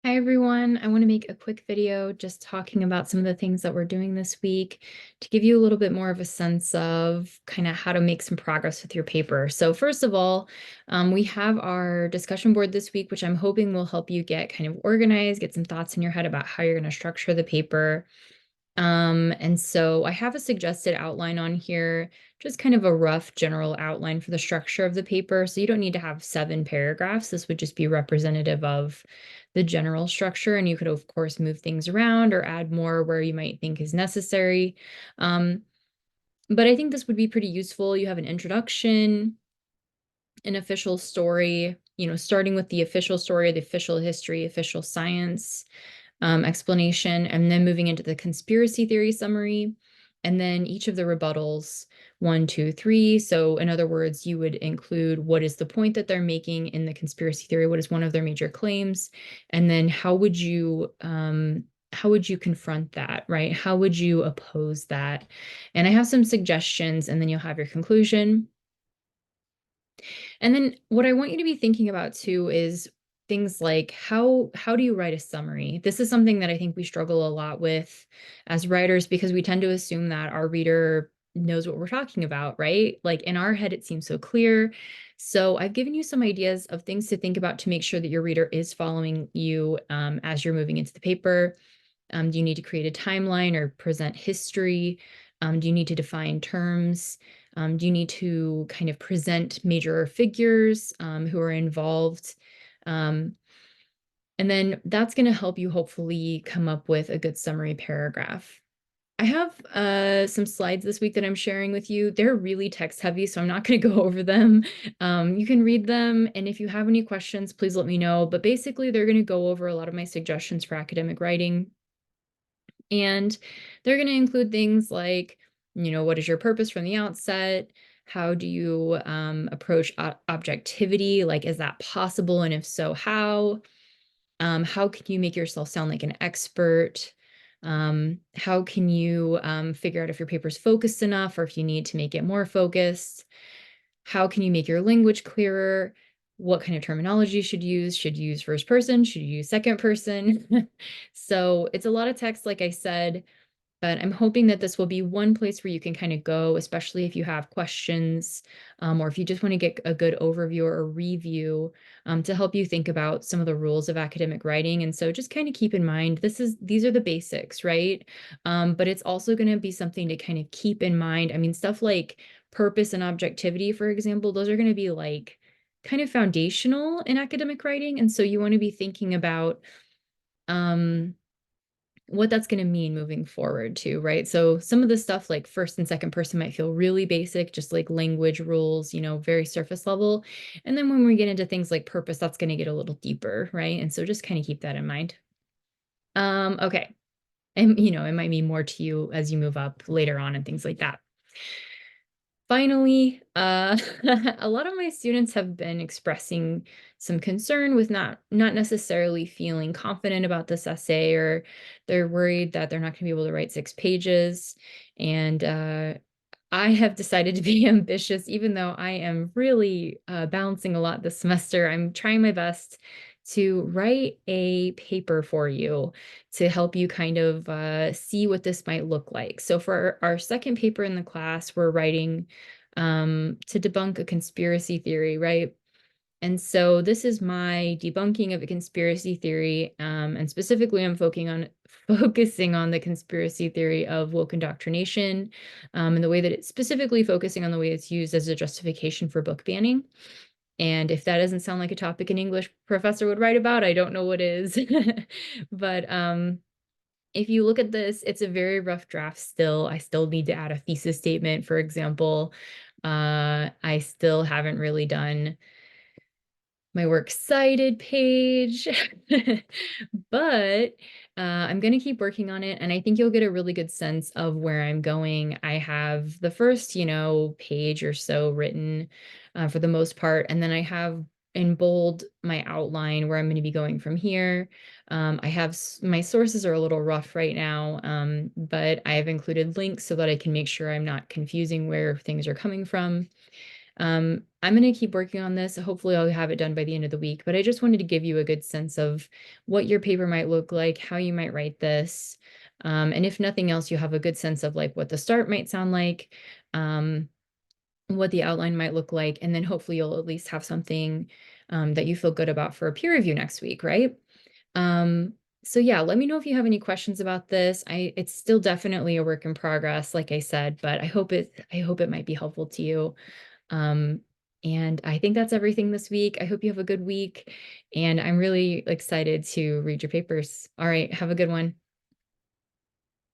Hi everyone, I want to make a quick video just talking about some of the things that we're doing this week to give you a little bit more of a sense of kind of how to make some progress with your paper. So first of all, we have our discussion board this week, which I'm hoping will help you get kind of organized, get some thoughts in your head about how you're going to structure the paper. And so I have a suggested outline on here, just kind of a rough general outline for the structure of the paper. So you don't need to have 7 paragraphs. This would just be representative of the general structure. And you could, of course, move things around or add more where you might think is necessary. Um, but I think this would be pretty useful. You have an introduction, an official story, starting with the official story, the official history, official science, explanation, and then moving into the conspiracy theory summary, and then each of the rebuttals, 1, 2, 3. So in other words, you would include what is the point that they're making in the conspiracy theory, what is one of their major claims, and then how would you confront that, right? How would you oppose that? And I have some suggestions, and then you'll have your conclusion. And then what I want you to be thinking about too is things like how do you write a summary? This is something that I think we struggle a lot with as writers because we tend to assume that our reader knows what we're talking about, right? Like in our head, it seems so clear. So I've given you some ideas of things to think about to make sure that your reader is following you as you're moving into the paper. Do you need to create a timeline or present history? Do you need to define terms? Do you need to kind of present major figures who are involved? Um, and then that's going to help you hopefully come up with a good summary paragraph. I have some slides this week that I'm sharing with you. They're really text heavy, so I'm not going to go over them. You can read them, and if you have any questions, please let me know. But basically, they're going to go over a lot of my suggestions for academic writing. And they're going to include things like, what is your purpose from the outset? How do you approach objectivity? Like, is that possible? And if so, how? How can you make yourself sound like an expert? How can you figure out if your paper's focused enough or if you need to make it more focused? How can you make your language clearer? What kind of terminology you should use? Should you use first person? Should you use second person? So it's a lot of text, like I said, but I'm hoping that this will be one place where you can kind of go, especially if you have questions, or if you just want to get a good overview or a review, to help you think about some of the rules of academic writing. And so just kind of keep in mind, these are the basics, right? But it's also going to be something to kind of keep in mind. I mean, stuff like purpose and objectivity, for example, those are going to be like kind of foundational in academic writing. And so you want to be thinking about, um, what that's going to mean moving forward too, right? So some of the stuff like first and second person might feel really basic, just like language rules, very surface level. And then when we get into things like purpose, that's going to get a little deeper, right? And so just kind of keep that in mind. Okay. And it might mean more to you as you move up later on and things like that. Finally, a lot of my students have been expressing some concern with not necessarily feeling confident about this essay, or they're worried that they're not going to be able to write 6 pages. And I have decided to be ambitious, even though I am really balancing a lot this semester. I'm trying my best to write a paper for you to help you kind of see what this might look like. So for our second paper in the class, we're writing to debunk a conspiracy theory, right? And so this is my debunking of a conspiracy theory, and specifically I'm focusing on the conspiracy theory of woke indoctrination, and the way that it's specifically focusing on the way it's used as a justification for book banning. And if that doesn't sound like a topic an English professor would write about, I don't know what is. But if you look at this, it's a very rough draft still. I still need to add a thesis statement, for example. I still haven't really done my works cited page, but I'm going to keep working on it. And I think you'll get a really good sense of where I'm going. I have the first, page or so written for the most part. And then I have in bold my outline where I'm going to be going from here. I have my sources are a little rough right now, but I have included links so that I can make sure I'm not confusing where things are coming from. I'm going to keep working on this. Hopefully I'll have it done by the end of the week, but I just wanted to give you a good sense of what your paper might look like, how you might write this. And if nothing else, you have a good sense of like what the start might sound like, what the outline might look like, and then hopefully you'll at least have something that you feel good about for a peer review next week, right? Um, so yeah, let me know if you have any questions about this. It's still definitely a work in progress, like I said, but I hope it might be helpful to you. Um, and I think that's everything this week. I hope you have a good week, and I'm really excited to read your papers. All right, have a good one.